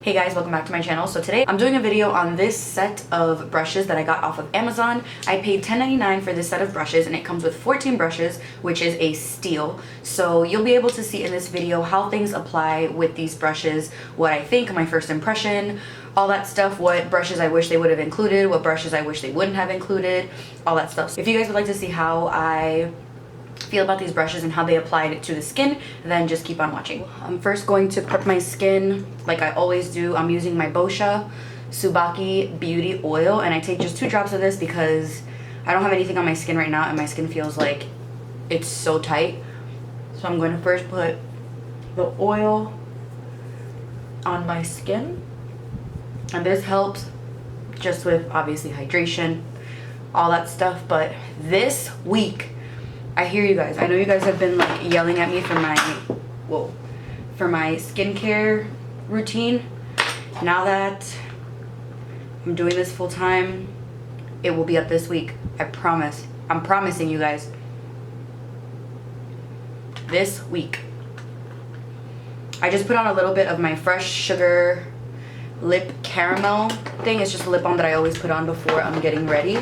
Hey guys, welcome back to my channel. So today I'm doing a video on this set of brushes that I got off of Amazon. I paid $10.99 for this set of brushes and it comes with 14 brushes, which is a steal. So you'll be able to see in this video how things apply with these brushes, what I think, my first impression, all that stuff, what brushes I wish they would have included, what brushes I wish they wouldn't have included, all that stuff. So if you guys would like to see how I feel about these brushes and how they applied to the skin, then just keep on watching. I'm first going to prep my skin like I always do. I'm using my Boscia Beauty Oil and I take just 2 drops of this because I don't have anything on my skin right now and my skin feels like it's so tight. So I'm going to first put the oil on my skin, and this helps just with obviously hydration, all that stuff. But this week, I hear you guys. I know you guys have been like yelling at me for my skincare routine. Now that I'm doing this full time, it will be up this week. I promise. I'm promising you guys. This week. I just put on a little bit of my Fresh Sugar Lip Caramel thing. It's just a lip balm that I always put on before I'm getting ready.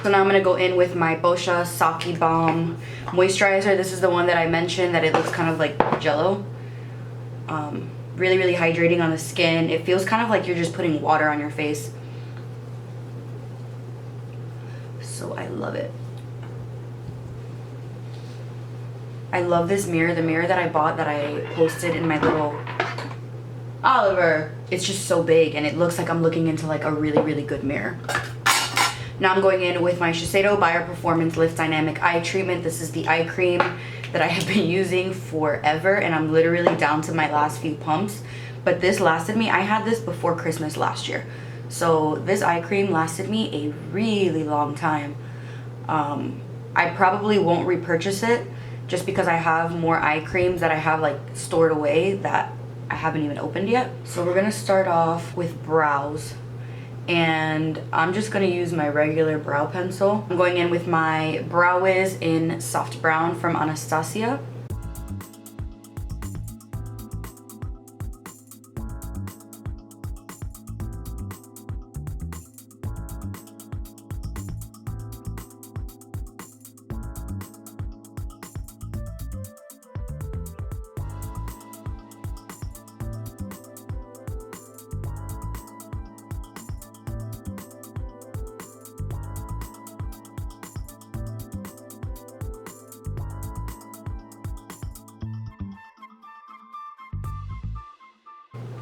So now I'm going to go in with my Boscia Saki Balm moisturizer. This is the one that I mentioned that it looks kind of like jello. Really, really hydrating on the skin. It feels kind of like you're just putting water on your face. So I love it. I love this mirror. The mirror that I bought that I posted in my little Oliver. It's just so big and it looks like I'm looking into like a really, really good mirror. Now I'm going in with my Shiseido Performance Lift Dynamic Eye Treatment. This is the eye cream that I have been using forever and I'm literally down to my last few pumps. But this lasted me, I had this before Christmas last year. So this eye cream lasted me a really long time. I probably won't repurchase it just because I have more eye creams that I have like stored away that I haven't even opened yet. So we're gonna start off with brows. And I'm just going to use my regular brow pencil. I'm going in with my Brow Wiz in Soft Brown from Anastasia.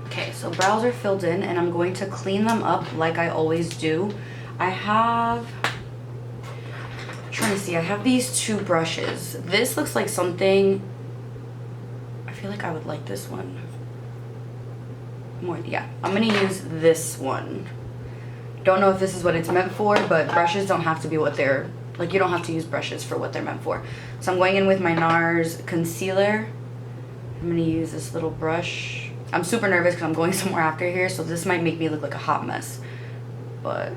Okay, so brows are filled in and I'm going to clean them up like I always do. I'm trying to see, I have these 2 brushes. This looks like something, I feel like I would like this one more. Yeah, I'm gonna use this one. Don't know if this is what it's meant for, but brushes don't have to be what they're, like you don't have to use brushes for what they're meant for. So I'm going in with my NARS concealer. I'm gonna use this little brush. I'm super nervous because I'm going somewhere after here, so this might make me look like a hot mess. But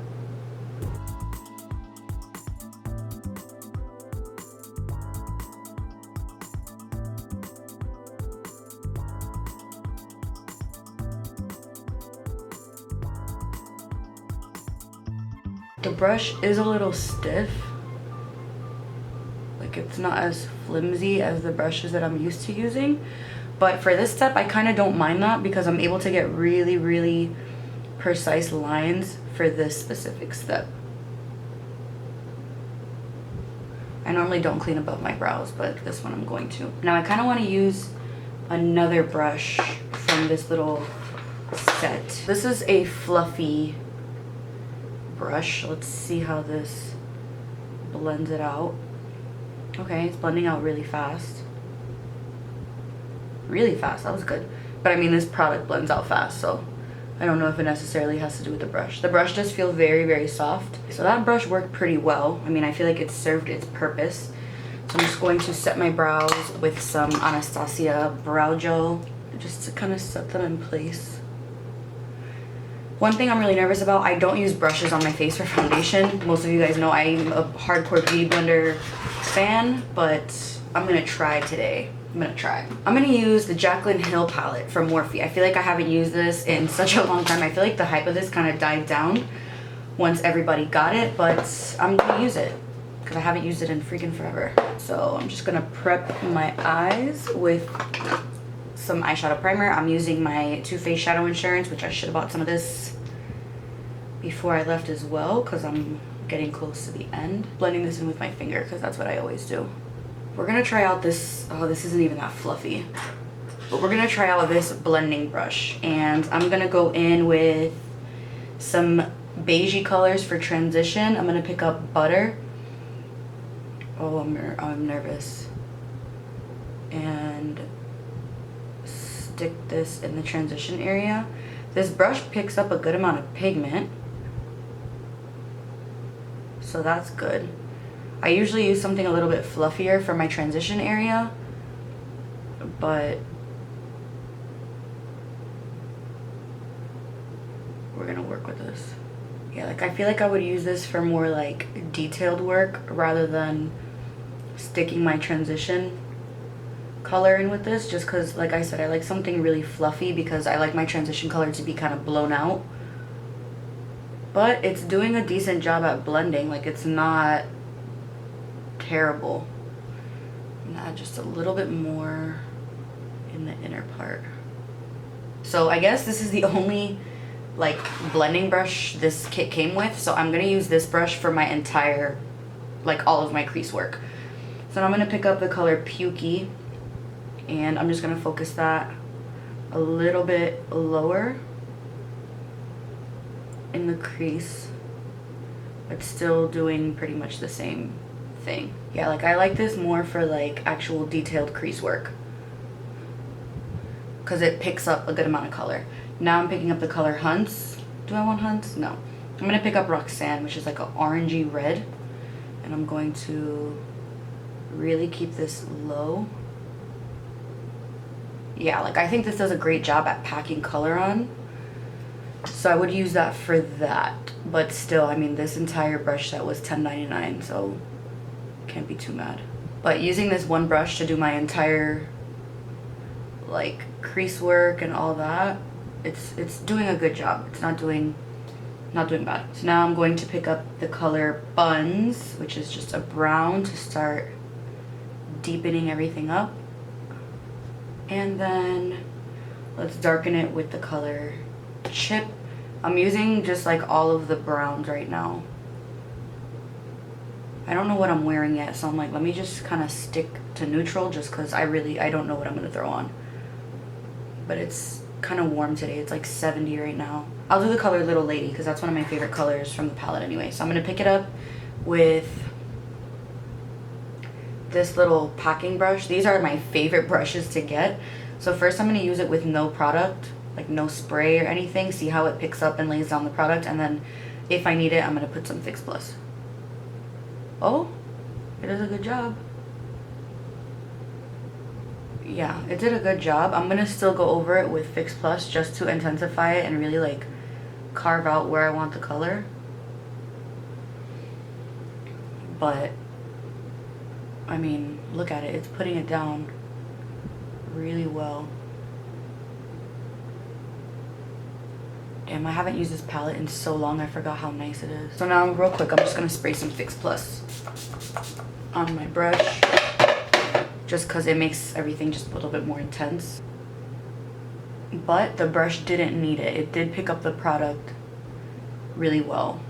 the brush is a little stiff. Like it's not as flimsy as the brushes that I'm used to using. But for this step, I kind of don't mind that because I'm able to get really, really precise lines for this specific step. I normally don't clean above my brows, but this one I'm going to. Now I kind of want to use another brush from this little set. This is a fluffy brush. Let's see how this blends it out. Okay, it's blending out really fast. Really fast. That was good. But I mean, this product blends out fast, so I don't know if it necessarily has to do with the brush. The brush does feel very, very soft. So that brush worked pretty well. I mean, I feel like it served its purpose. So I'm just going to set my brows with some Anastasia brow gel just to kind of set them in place. One thing I'm really nervous about, I don't use brushes on my face for foundation. Most of you guys know I'm a hardcore beauty blender fan, but I'm gonna try today. I'm gonna try. I'm gonna use the Jaclyn Hill palette from Morphe. I feel like I haven't used this in such a long time. I feel like the hype of this kind of died down once everybody got it, but I'm gonna use it because I haven't used it in freaking forever. So I'm just gonna prep my eyes with some eyeshadow primer. I'm using my Too Faced Shadow Insurance, which I should have bought some of this before I left as well because I'm getting close to the end. Blending this in with my finger because that's what I always do. We're gonna try out this, oh, this isn't even that fluffy, but we're gonna try out this blending brush, and I'm gonna go in with some beigey colors for transition. I'm gonna pick up Butter. Oh, I'm nervous. And stick this in the transition area. This brush picks up a good amount of pigment, so that's good. I usually use something a little bit fluffier for my transition area, but we're gonna work with this. Yeah, like I feel like I would use this for more like detailed work rather than sticking my transition color in with this, just because like I said, I like something really fluffy because I like my transition color to be kind of blown out. But it's doing a decent job at blending. Like, it's not terrible. I'm gonna add just a little bit more in the inner part. So I guess this is the only like blending brush this kit came with, so I'm gonna use this brush for my entire, like all of my crease work. So now I'm gonna pick up the color Pukey, and I'm just gonna focus that a little bit lower in the crease, but still doing pretty much the same thing. Yeah, like I like this more for like actual detailed crease work because it picks up a good amount of color. Now I'm picking up the color Hunts. Do I want Hunts? No. I'm gonna pick up Roxanne, which is like an orangey red, and I'm going to really keep this low. Yeah, like I think this does a great job at packing color on, so I would use that for that. But still, I mean, this entire brush set was $10.99, so can't be too mad. But using this one brush to do my entire like crease work and all that, it's doing a good job. It's not doing bad. So now I'm going to pick up the color Buns, which is just a brown, to start deepening everything up. And then let's darken it with the color Chip. I'm using just like all of the browns right now. I don't know what I'm wearing yet, so I'm like, let me just kind of stick to neutral just because I don't know what I'm going to throw on. But it's kind of warm today. It's like 70 right now. I'll do the color Little Lady because that's one of my favorite colors from the palette anyway. So I'm going to pick it up with this little packing brush. These are my favorite brushes to get. So first I'm going to use it with no product, like no spray or anything. See how it picks up and lays down the product, and then if I need it, I'm going to put some Fix Plus. Oh, it does a good job. Yeah, it did a good job. I'm going to still go over it with Fix Plus just to intensify it and really like carve out where I want the color. But I mean, look at it. It's putting it down really well. Damn, I haven't used this palette in so long. I forgot how nice it is. So now, real quick, I'm just going to spray some Fix Plus on my brush, just because it makes everything just a little bit more intense. But the brush didn't need it. It did pick up the product really well.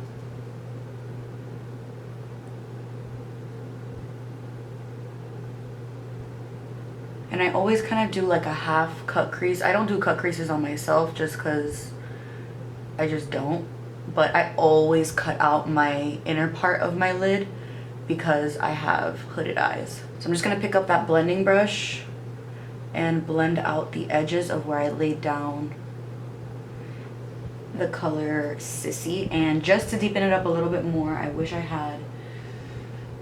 And I always kind of do like a half cut crease. I don't do cut creases on myself just because I just don't. But I always cut out my inner part of my lid because I have hooded eyes. So I'm just going to pick up that blending brush and blend out the edges of where I laid down the color Sissy. And just to deepen it up a little bit more, I wish I had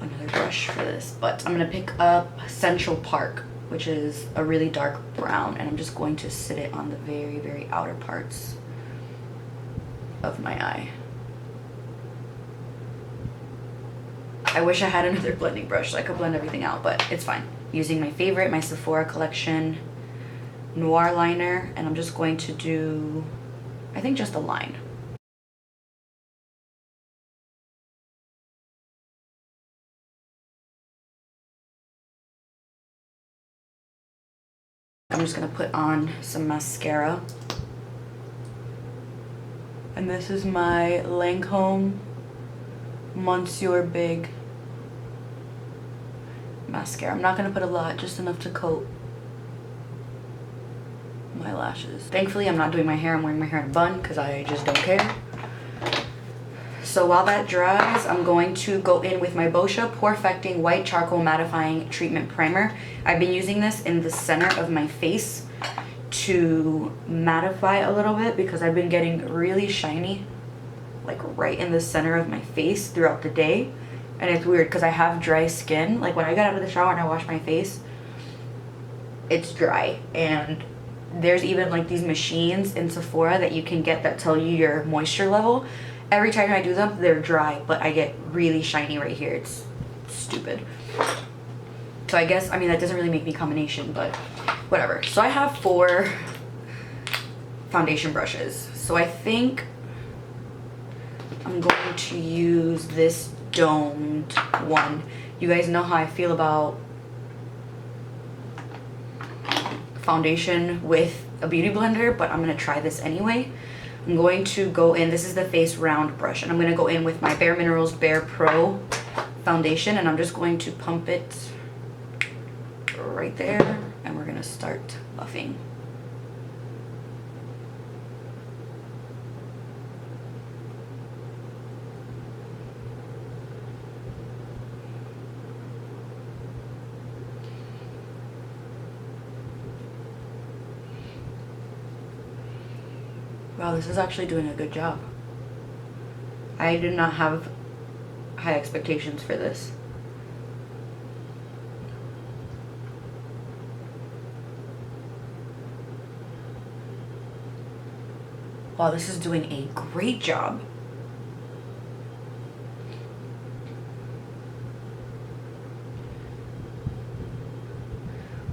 another brush for this. But I'm going to pick up Central Park, which is a really dark brown, and I'm just going to sit it on the very, very outer parts of my eye. I wish I had another blending brush so I could blend everything out, but it's fine. using my favorite, my Sephora collection Noir liner, and I'm just going to do, I think, just a line. I'm just gonna put on some mascara. And this is my Lancome Monsieur Big mascara. I'm not gonna put a lot, just enough to coat my lashes. Thankfully, I'm not doing my hair. I'm wearing my hair in a bun because I just don't care. So while that dries, I'm going to go in with my Boscia Perfecting White Charcoal Mattifying Treatment Primer. I've been using this in the center of my face to mattify a little bit because I've been getting really shiny, like right in the center of my face throughout the day. And it's weird because I have dry skin. Like when I get out of the shower and I wash my face, it's dry. And there's even like these machines in Sephora that you can get that tell you your moisture level. Every time I do them, they're dry, but I get really shiny right here. It's stupid. So I guess, I mean, that doesn't really make me combination, but whatever. So I have 4 foundation brushes. So I think I'm going to use this domed one. You guys know how I feel about foundation with a beauty blender, but I'm gonna try this anyway. I'm going to go in, this is the face round brush, and I'm gonna go in with my Bare Minerals Bare Pro foundation, and I'm just going to pump it right there, and we're gonna start buffing. Wow, this is actually doing a good job. I did not have high expectations for this. Wow, this is doing a great job.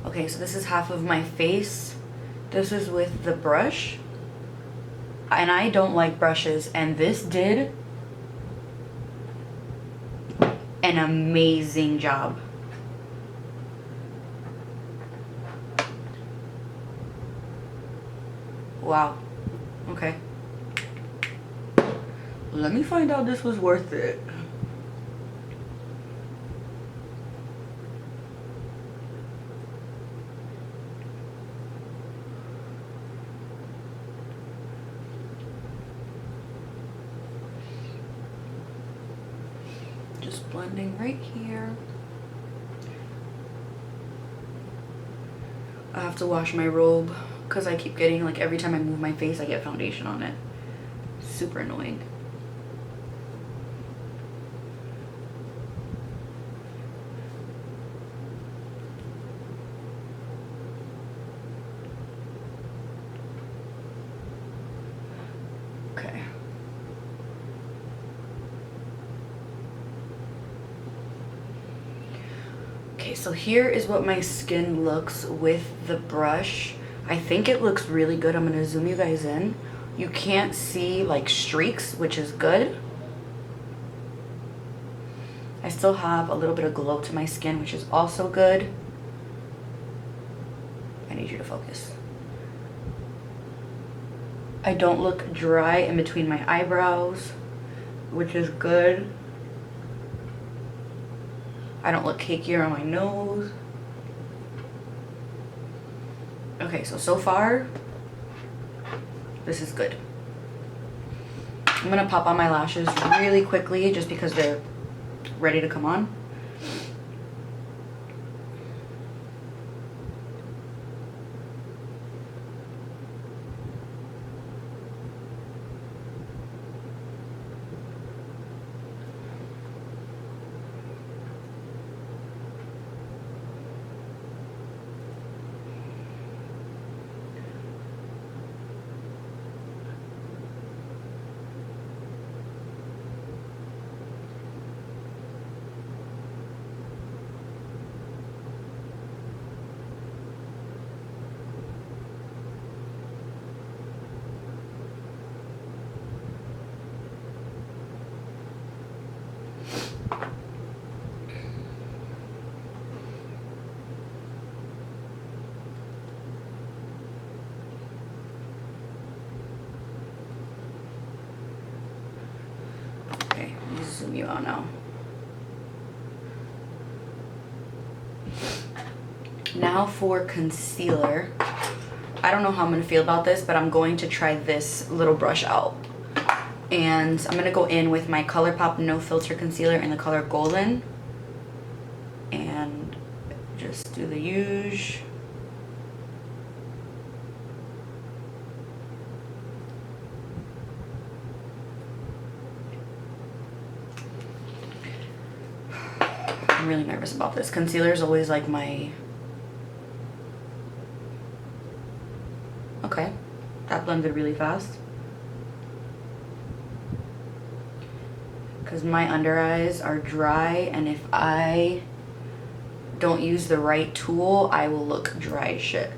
Okay, so this is half of my face. This is with the brush. And I don't like brushes, and this did an amazing job. Wow. Okay. Let me find out this was worth it. Just blending right here. I have to wash my robe because I keep getting, like, every time I move my face I get foundation on it. Super annoying. Okay. Okay, so here is what my skin looks with the brush. I think it looks really good. I'm gonna zoom you guys in. You can't see like streaks, which is good. I still have a little bit of glow to my skin, which is also good. I need you to focus. I don't look dry in between my eyebrows, which is good. I don't look cakier on my nose. Okay, so far, this is good. I'm gonna pop on my lashes really quickly just because they're ready to come on. zoom you out now. Now for concealer. I don't know how I'm going to feel about this, but I'm going to try this little brush out. And I'm going to go in with my Colourpop No Filter Concealer in the color Golden. And just do the usual. I'm really nervous about this. Concealer is always like my... Okay, that blended really fast. Because my under eyes are dry, and if I don't use the right tool, I will look dry as shit.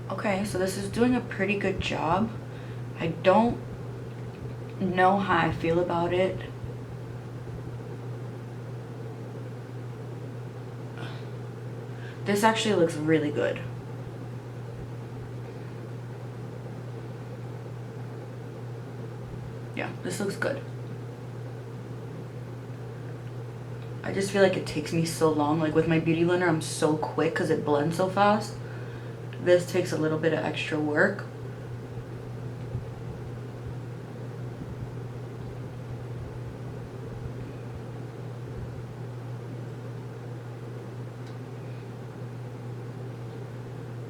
Okay, so this is doing a pretty good job. I don't know how I feel about it. This actually looks really good. Yeah, this looks good. I just feel like it takes me so long. Like with my beauty blender, I'm so quick because it blends so fast. This takes a little bit of extra work.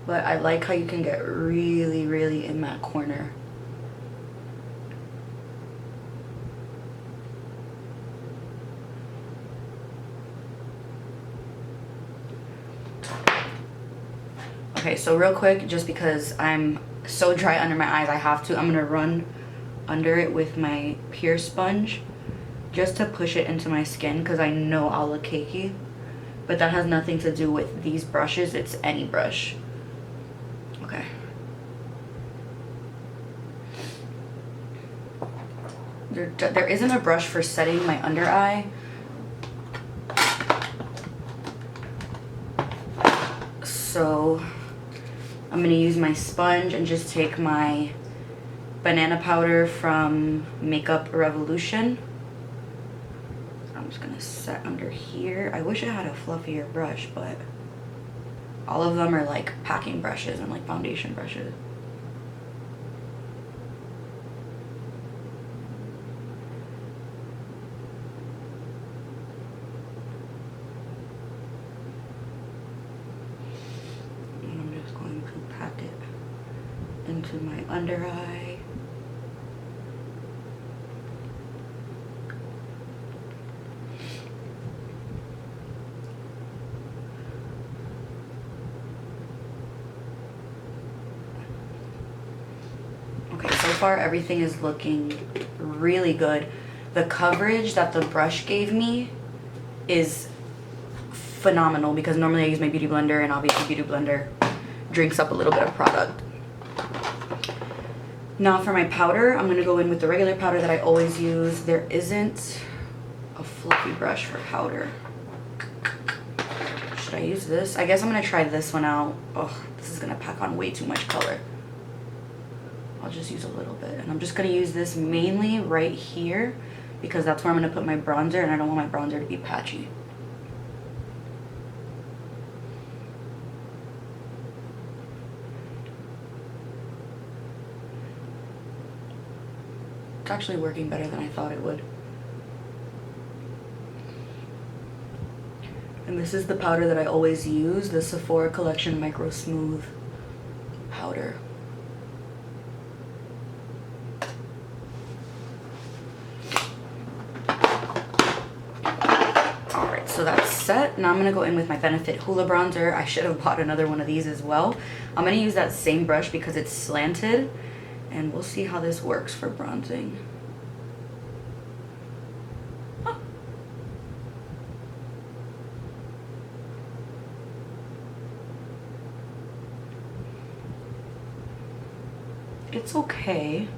But I like how you can get really, really in that corner. Okay, so real quick, just because I'm so dry under my eyes, I have to, I'm gonna run under it with my pure sponge just to push it into my skin because I know I'll look cakey. But that has nothing to do with these brushes, it's any brush. Okay. There isn't a brush for setting my under eye. So I'm going to use my sponge and just take my banana powder from Makeup Revolution. I'm just going to set under here. I wish I had a fluffier brush, but all of them are like packing brushes and like foundation brushes. Into my under eye. Okay, so far everything is looking really good. The coverage that the brush gave me is phenomenal because normally I use my beauty blender, and obviously beauty blender drinks up a little bit of product. Now for my powder, I'm going to go in with the regular powder that I always use. There isn't a fluffy brush for powder. Should I use this? I guess I'm going to try this one out. Oh, this is going to pack on way too much color. I'll just use a little bit. And I'm just going to use this mainly right here because that's where I'm going to put my bronzer, and I don't want my bronzer to be patchy. It's actually working better than I thought it would. And this is the powder that I always use, the Sephora Collection Microsmooth powder. Alright, so that's set. Now I'm going to go in with my Benefit Hoola bronzer. I should have bought another one of these as well. I'm going to use that same brush because it's slanted. And we'll see how this works for bronzing. Oh. it's okay.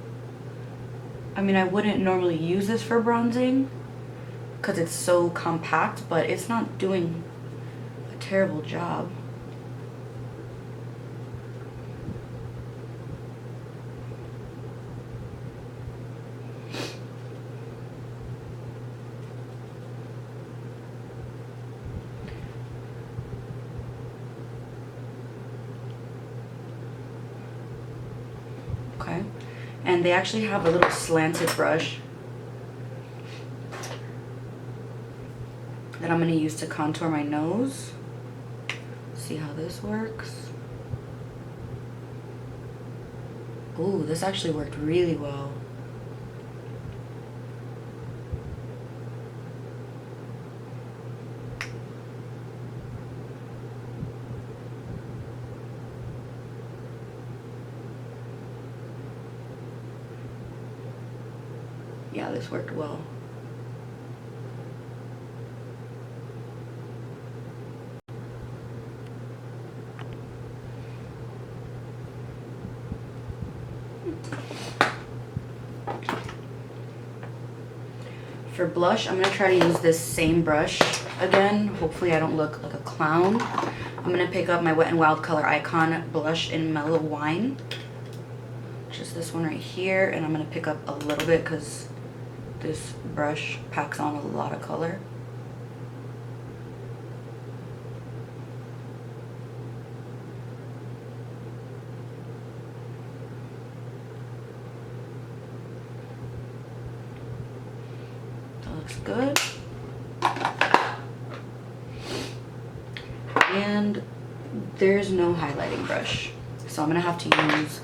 I mean, I wouldn't normally use this for bronzing because it's so compact, but it's not doing a terrible job. Okay, and they actually have a little slanted brush that I'm going to use to contour my nose. See how this works. Ooh, this actually worked really well. Yeah, this worked well. For blush, I'm going to try to use this same brush again. Hopefully I don't look like a clown. I'm going to pick up my Wet n Wild Color Icon blush in Mellow Wine. Just this one right here. And I'm going to pick up a little bit because this brush packs on a lot of color. That looks good. And there's no highlighting brush, so I'm gonna have to use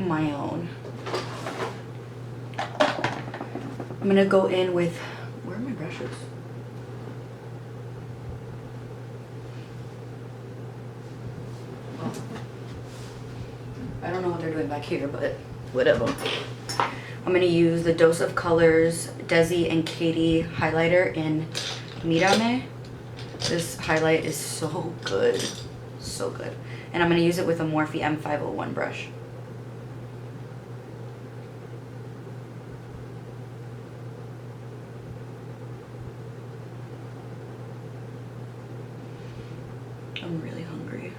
my own. I'm gonna go in with, where are my brushes? Oh. I don't know what they're doing back here, but whatever. I'm gonna use the Dose of Colors Desi and Katie highlighter in Mirame. This highlight is so good, so good. And I'm gonna use it with a Morphe M501 brush. I'm really hungry.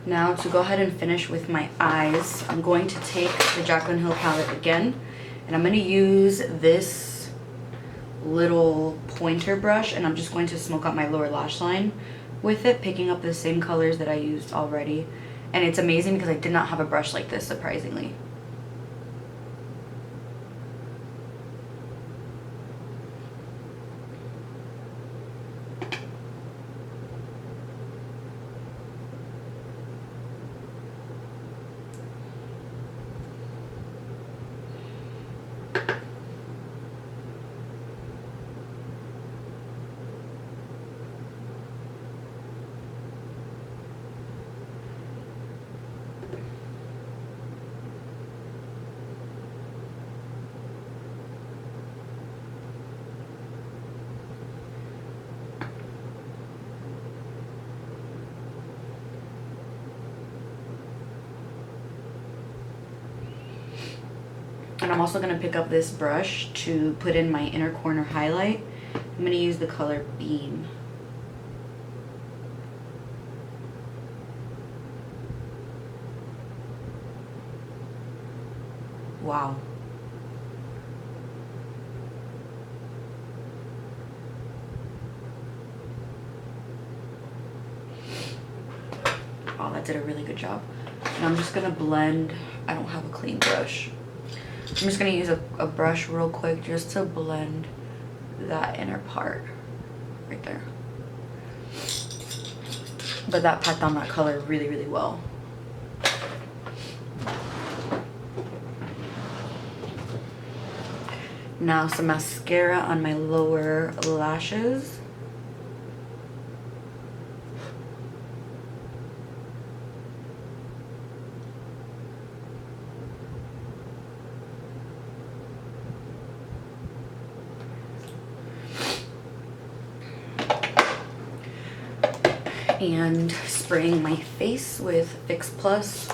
Now to go ahead and finish with my eyes, I'm going to take the Jaclyn Hill palette again, and I'm going to use this little pointer brush, and I'm just going to smoke out my lower lash line with it, picking up the same colors that I used already. And it's amazing because I did not have a brush like this, surprisingly. And I'm also going to pick up this brush to put in my inner corner highlight. I'm going to use the color Beam. Wow. Oh, that did a really good job. And I'm just going to blend. I don't have a clean brush. I'm just going to use a brush real quick just to blend that inner part right there. But that packed on that color really, really well. Now some mascara on my lower lashes. and spraying my face with Fix Plus,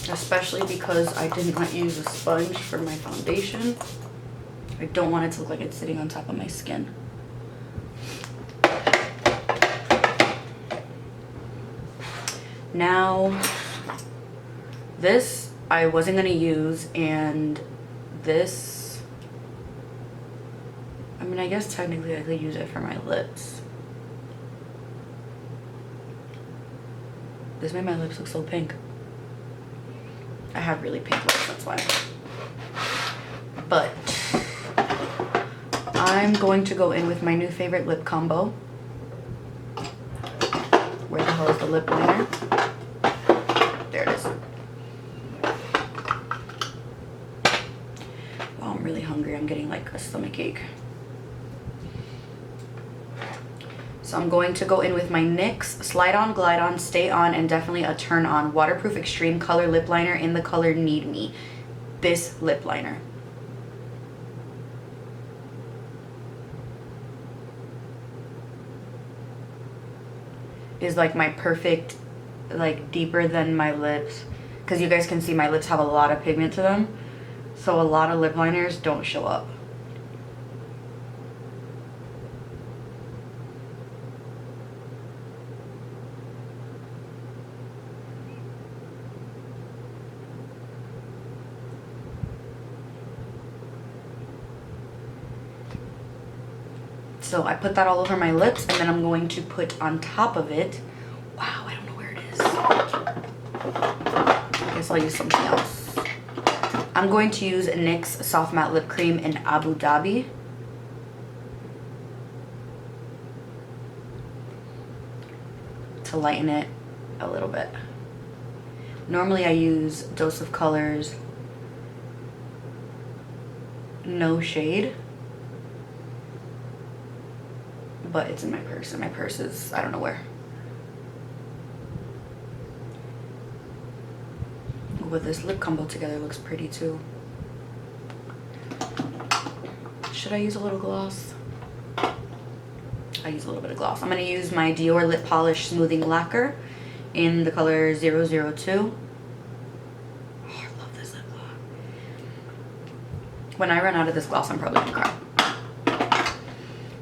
especially because I did not use a sponge for my foundation. I don't want it to look like it's sitting on top of my skin. Now, this I wasn't gonna use, and this, I mean, I guess technically I could use it for my lips. This made my lips look so pink. I have really pink lips, that's why. But I'm going to go in with my new favorite lip combo. Where the hell is the lip liner? There it is. Wow, I'm really hungry. I'm getting like a stomach ache. So I'm going to go in with my NYX Slide On, Glide On, Stay On, and definitely a Turn On Waterproof Extreme Color Lip Liner in the color Need Me. This lip liner is like my perfect, like deeper than my lips, because you guys can see my lips have a lot of pigment to them, so a lot of lip liners don't show up. So I put that all over my lips, and then I'm going to put on top of it, wow, I don't know where it is. I guess I'll use something else. I'm going to use NYX Soft Matte Lip Cream in Abu Dhabi. To lighten it a little bit. Normally I use Dose of Colors No Shade, but it's in my purse, and my purse is, I don't know where. With this lip combo together, it looks pretty too. Should I use a little gloss? I use a little bit of gloss. I'm gonna use my Dior Lip Polish Smoothing Lacquer in the color 002. Oh, I love this lip gloss. When I run out of this gloss, I'm probably gonna cry.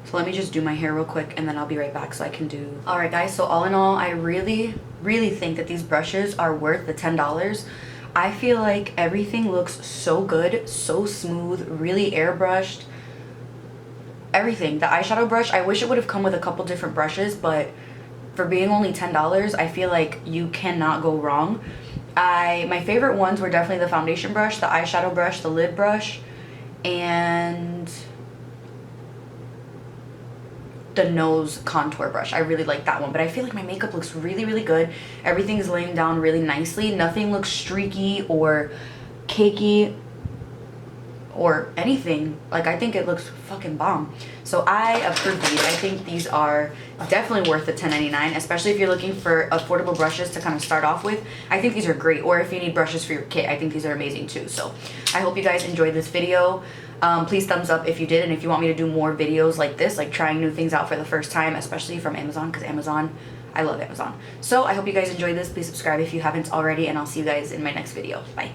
So let me just do my hair real quick, and then I'll be right back so I can do... Alright guys, so all in all, I really think that these brushes are worth the $10. I feel like everything looks so good, so smooth, really airbrushed. Everything. The eyeshadow brush, I wish it would have come with a couple different brushes, but for being only $10, I feel like you cannot go wrong. My favorite ones were definitely the foundation brush, the eyeshadow brush, the lid brush, and the nose contour brush. I really like that one, but I feel like my makeup looks really good. Everything's laying down really nicely. Nothing looks streaky or cakey or anything. Like, I think it looks fucking bomb. So I approve these. I think these are definitely worth the $10.99, especially if you're looking for affordable brushes to kind of start off with. I think these are great. Or if you need brushes for your kit, I think these are amazing too. So I hope you guys enjoyed this video. Please thumbs up if you did, and if you want me to do more videos like this, like trying new things out for the first time, especially from Amazon, because Amazon, I love Amazon. So I hope you guys enjoyed this. Please subscribe if you haven't already, and I'll see you guys in my next video. Bye.